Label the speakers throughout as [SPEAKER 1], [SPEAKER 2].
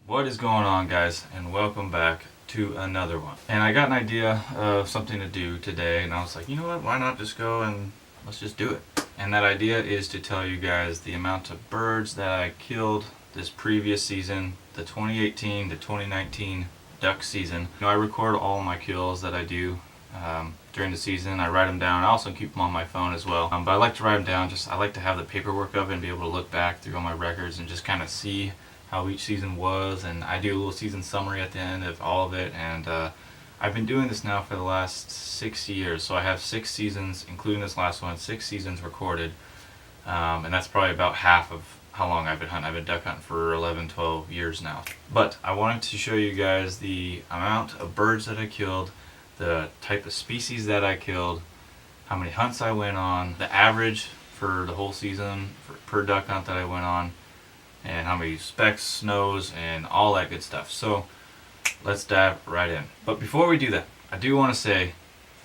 [SPEAKER 1] What is going on, guys, and welcome back to another one. And I got an idea of something to do today, and I was like, you know what, why not just go and let's just do it. And that idea is to tell you guys the amount of birds that I killed this previous season, the 2018 to 2019 duck season. You know, I record all my kills that I do during the season. I write them down. I also keep them on my phone as well. But I like to write them down. I like to have the paperwork of it and be able to look back through all my records and just kind of see how each season was, and I do a little season summary at the end of all of it. And I've been doing this now for the last 6 years, so I have 6 seasons, including this last one, 6 seasons recorded, and that's probably about half of how long I've been hunting. I've been duck hunting for 11, 12 years now. But I wanted to show you guys the amount of birds that I killed, the type of species that I killed, how many hunts I went on, the average for the whole season per duck hunt that I went on, and how many specks, snows, and all that good stuff. So let's dive right in. But before we do that, I do want to say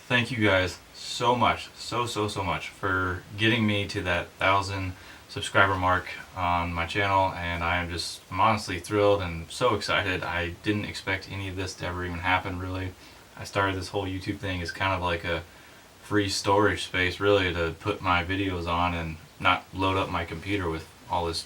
[SPEAKER 1] thank you guys so much, so much for getting me to that 1,000 subscriber mark on my channel, and I'm honestly thrilled and so excited. I didn't expect any of this to ever even happen, really. I started this whole YouTube thing as kind of like a free storage space, really, to put my videos on and not load up my computer with all this,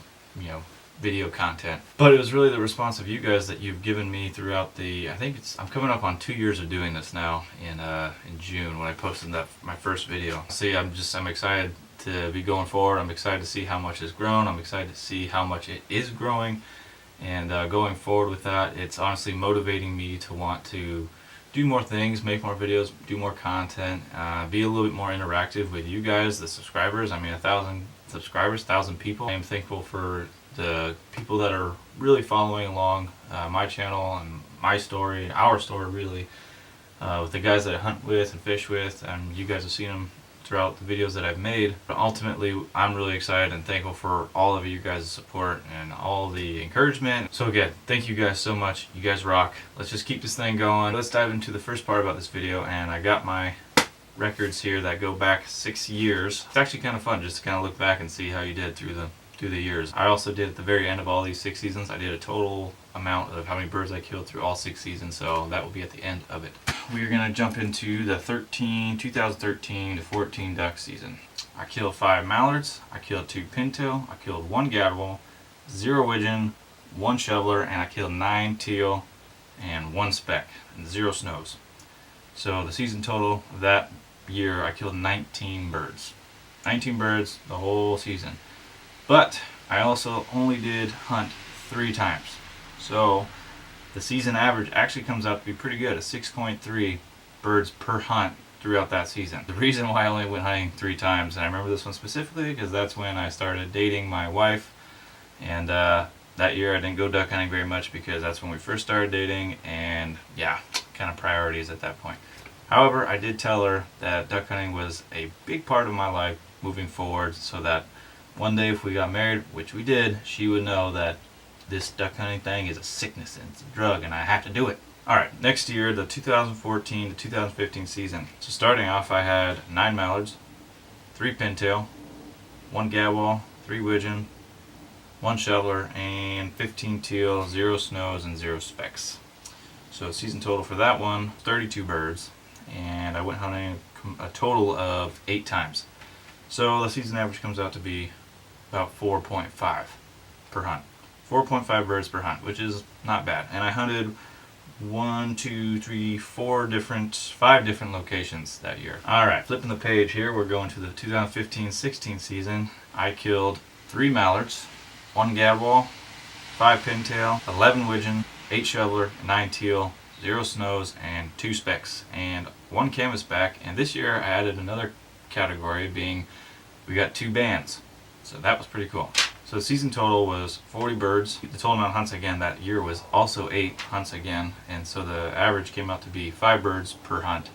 [SPEAKER 1] video content. But it was really the response of you guys that you've given me throughout I'm coming up on 2 years of doing this now in June when I posted my first video. See, I'm excited to be going forward. I'm excited to see how much it's grown. I'm excited to see how much it is growing, and going forward with that, it's honestly motivating me to want to do more things, make more videos, do more content, be a little bit more interactive with you guys, the subscribers. I mean, 1,000 subscribers, 1,000 people. I am thankful for the people that are really following along my channel and my story, our story really, with the guys that I hunt with and fish with, and you guys have seen them throughout the videos that I've made. But ultimately, I'm really excited and thankful for all of you guys' support and all the encouragement. So again, thank you guys so much. You guys rock. Let's just keep this thing going. Let's dive into the first part about this video, and I got my records here that go back 6 years. It's actually kind of fun just to kind of look back and see how you did through the years. I also did at the very end of all these 6 seasons, I did a total amount of how many birds I killed through all 6 seasons, so that will be at the end of it. We're going to jump into the 2013 to 14 duck season. I killed 5 mallards, I killed 2 pintail, I killed 1 gadwall, 0 widgeon, 1 shoveler, and I killed 9 teal and 1 speck, and 0 snows. So the season total of that year, I killed 19 birds. 19 birds the whole season. But I also only did hunt 3 times. So the season average actually comes out to be pretty good, at 6.3 birds per hunt throughout that season. The reason why I only went hunting 3 times, and I remember this one specifically because that's when I started dating my wife, and that year I didn't go duck hunting very much because that's when we first started dating, and yeah, kind of priorities at that point. However, I did tell her that duck hunting was a big part of my life moving forward, so that one day if we got married, which we did, she would know that this duck hunting thing is a sickness and it's a drug and I have to do it. Alright, next year, the 2014 to 2015 season. So starting off, I had 9 mallards, 3 pintail, 1 gadwall, 3 widgeon, 1 shoveler, and 15 teal, 0 snows, and 0 specks. So season total for that one, 32 birds, and I went hunting a total of 8 times. So the season average comes out to be about 4.5 per hunt. 4.5 birds per hunt, which is not bad. And I hunted 5 different locations that year. Alright, flipping the page here, we're going to the 2015-16 season. I killed 3 mallards, 1 gadwall, 5 pintail, 11 widgeon, 8 shoveler, 9 teal, 0 snows, and 2 specks, and 1 canvasback. And this year I added another category, being we got 2 bands. So that was pretty cool. So the season total was 40 birds. The total amount of hunts again that year was also 8 hunts again, and so the average came out to be 5 birds per hunt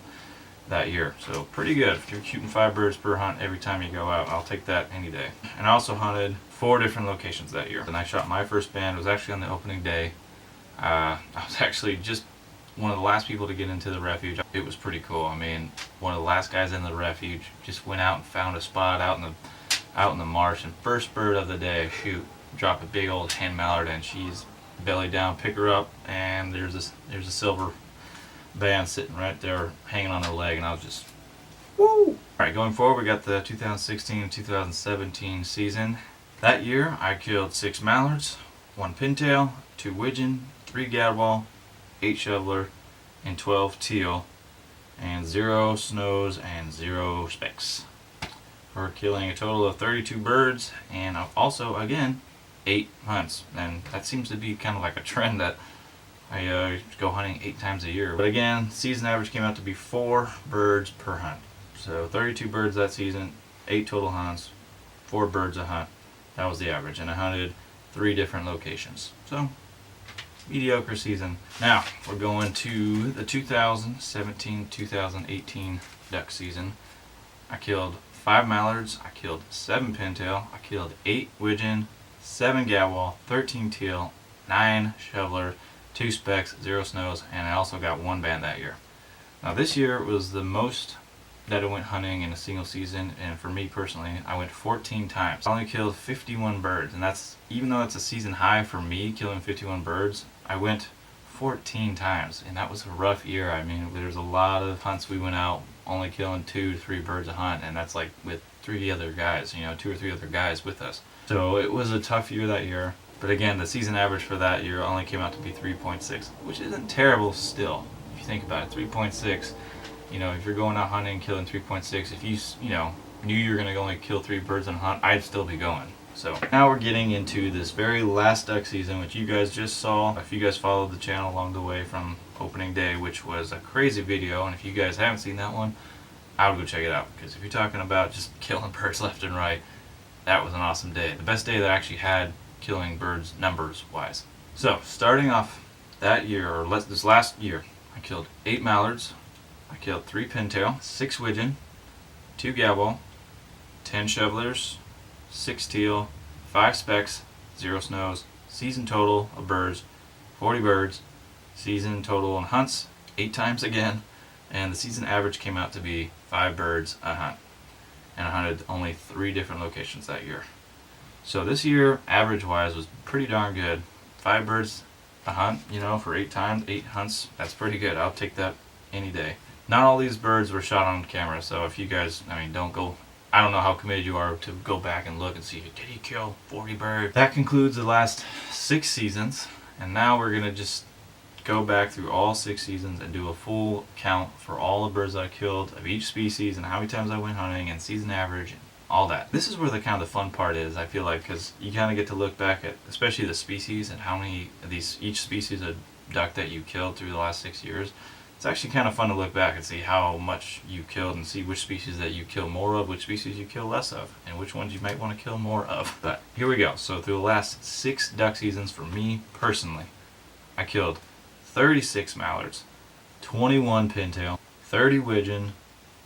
[SPEAKER 1] that year. So pretty good. If you're shooting 5 birds per hunt every time you go out, I'll take that any day. And I also hunted 4 different locations that year. And I shot my first band. It was actually on the opening day. I was actually just one of the last people to get into the refuge. It was pretty cool. I mean, one of the last guys in the refuge just went out and found a spot out in the marsh, and first bird of the day, shoot, drop a big old hen mallard, and she's belly down, pick her up, and there's a silver band sitting right there hanging on her leg, and I was just woo! Alright, going forward, we got the 2016-2017 season. That year, I killed 6 mallards, 1 pintail, 2 widgeon, 3 gadwall, 8 shoveler, and 12 teal, and 0 snows and 0 specks. For killing a total of 32 birds, and also, again, 8 hunts. And that seems to be kind of like a trend that I go hunting 8 times a year. But again, season average came out to be 4 birds per hunt. So 32 birds that season, 8 total hunts, 4 birds a hunt. That was the average, and I hunted 3 different locations. So, mediocre season. Now, we're going to the 2017-2018 duck season. I killed 5 mallards, I killed 7 pintail, I killed 8 widgeon, 7 gadwall, 13 teal, 9 shoveler, 2 specks, 0 snows, and I also got 1 band that year. Now this year was the most that I went hunting in a single season, and for me personally, I went 14 times. I only killed 51 birds, and that's, even though it's a season high for me, killing 51 birds, I went 14 times, and that was a rough year. I mean, there's a lot of hunts we went out only killing 2 to 3 birds a hunt, and that's like with 3 other guys, 2 or 3 other guys with us. So it was a tough year that year, but again, the season average for that year only came out to be 3.6, which isn't terrible still, if you think about it. 3.6, if you're going out hunting killing 3.6, if you knew you were going to only kill 3 birds in a hunt, I'd still be going. So now we're getting into this very last duck season, which you guys just saw. If you guys followed the channel along the way from opening day, which was a crazy video, and if you guys haven't seen that one, I would go check it out, because if you're talking about just killing birds left and right, that was an awesome day. The best day that I actually had killing birds numbers wise. So starting off that year, or this last year, I killed 8 mallards, I killed 3 pintail, 6 widgeon, 2 gadwall, 10 shovelers, 6 teal, 5 specks, 0 snows, season total of birds, 40 birds, season total in hunts, 8 times again, and the season average came out to be 5 birds a hunt. And I hunted only 3 different locations that year. So this year, average-wise, was pretty darn good. 5 birds a hunt, for 8 times, 8 hunts, that's pretty good. I'll take that any day. Not all these birds were shot on camera, so if you guys, don't go, I don't know how committed you are to go back and look and see, did he kill 40 birds? That concludes the last 6 seasons, and now we're going to just go back through all 6 seasons and do a full count for all the birds that I killed of each species and how many times I went hunting and season average and all that. This is where the kind of the fun part is, I feel like, because you kind of get to look back at, especially the species and how many of each species of duck that you killed through the last 6 years. It's actually kind of fun to look back and see how much you killed and see which species that you kill more of, which species you kill less of, and which ones you might want to kill more of. But here we go. So through the last 6 duck seasons for me personally, I killed 36 mallards, 21 pintail, 30 widgeon,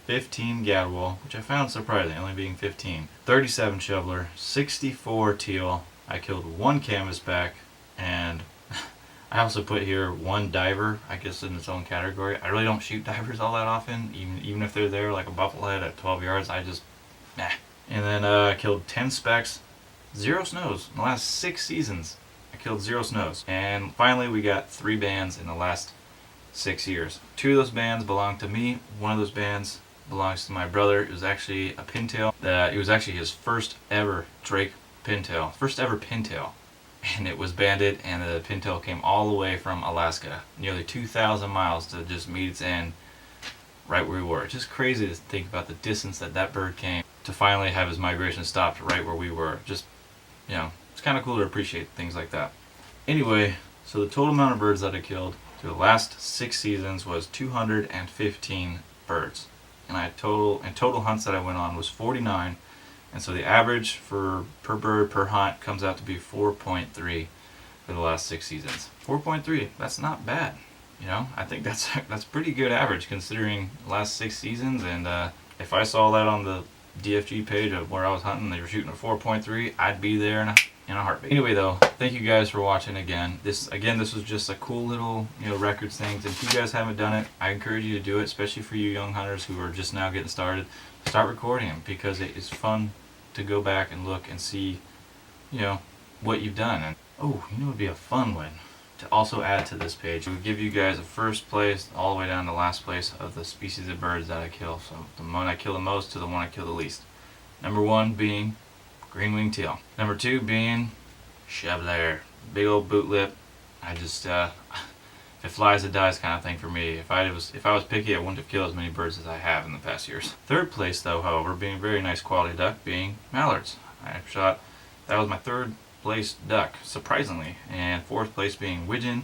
[SPEAKER 1] 15 gadwall, which I found surprising, only being 15, 37 shoveler, 64 teal. I killed 1 canvasback, and I also put here 1 diver, I guess in its own category. I really don't shoot divers all that often, even if they're there like a bufflehead at 12 yards, I just, nah. And then I killed 10 specks, 0 snows. In the last 6 seasons, I killed 0 snows. And finally, we got 3 bands in the last 6 years. 2 of those bands belong to me. 1 of those bands belongs to my brother. It was actually a pintail. It was actually his first ever Drake pintail. First ever pintail. And it was banded, and the pintail came all the way from Alaska, nearly 2,000 miles to just meet its end right where we were. It's just crazy to think about the distance that bird came to finally have his migration stopped right where we were. Just, it's kind of cool to appreciate things like that. Anyway, so the total amount of birds that I killed through the last 6 seasons was 215 birds. And total hunts that I went on was 49. And so the average per bird per hunt comes out to be 4.3 for the last 6 seasons. 4.3, that's not bad. I think that's pretty good average considering the last 6 seasons. And if I saw that on the DFG page of where I was hunting, they were shooting a 4.3, I'd be there in a heartbeat. Anyway though, thank you guys for watching again. This was just a cool little records thing. And if you guys haven't done it, I encourage you to do it, especially for you young hunters who are just now getting started. Start recording them, because it is fun to go back and look and see what you've done. And it would be a fun one. to also add to this page. We'll give you guys a first place all the way down to last place of the species of birds that I kill. So the one I kill the most to the one I kill the least. Number 1 being green-winged teal. Number 2 being Chevalier, big old boot lip. I just if it flies it dies kind of thing for me. If I was picky, I wouldn't have killed as many birds as I have in the past years. Third place though, however, being a very nice quality duck, being mallards. That was my third place duck, surprisingly, and fourth place being widgeon,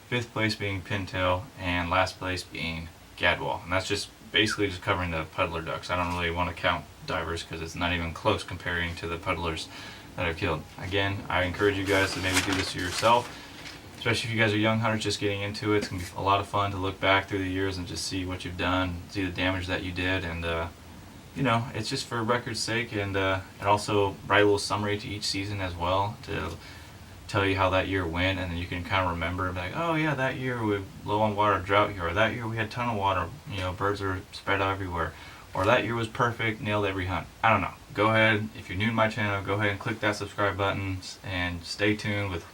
[SPEAKER 1] fifth place being pintail, and last place being Gadwall. And that's just basically just covering the puddler ducks. I don't really want to count divers because it's not even close comparing to the puddlers that I've killed. Again, I encourage you guys to maybe do this to yourself, especially if you guys are young hunters just getting into it. It's going to be a lot of fun to look back through the years and just see what you've done, see the damage that you did, and you know, it's just for record's sake, and also write a little summary to each season as well to tell you how that year went, and then you can kind of remember, like, oh yeah, that year we were low on water, drought here, or that year we had a ton of water, you know, birds are spread out everywhere, or that year was perfect, nailed every hunt. I don't know. Go ahead, if you're new to my channel, go ahead and click that subscribe button and stay tuned with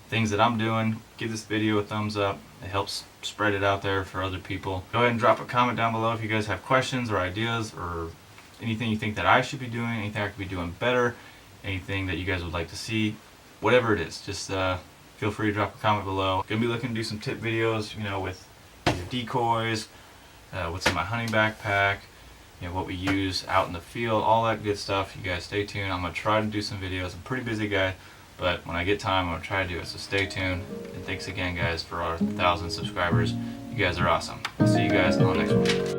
[SPEAKER 1] things that I'm doing. Give this video a thumbs up. It helps spread it out there for other people. Go ahead and drop a comment down below if you guys have questions or ideas or anything you think that I should be doing, anything I could be doing better, anything that you guys would like to see, whatever it is. Just feel free to drop a comment below. Gonna be looking to do some tip videos, you know, with either decoys, what's in my hunting backpack, you know, what we use out in the field, all that good stuff. You guys stay tuned. I'm gonna try to do some videos. I'm a pretty busy guy, but when I get time, I'm gonna try to do it. So stay tuned. And thanks again, guys, for our 1,000 subscribers. You guys are awesome. I'll see you guys on the next one.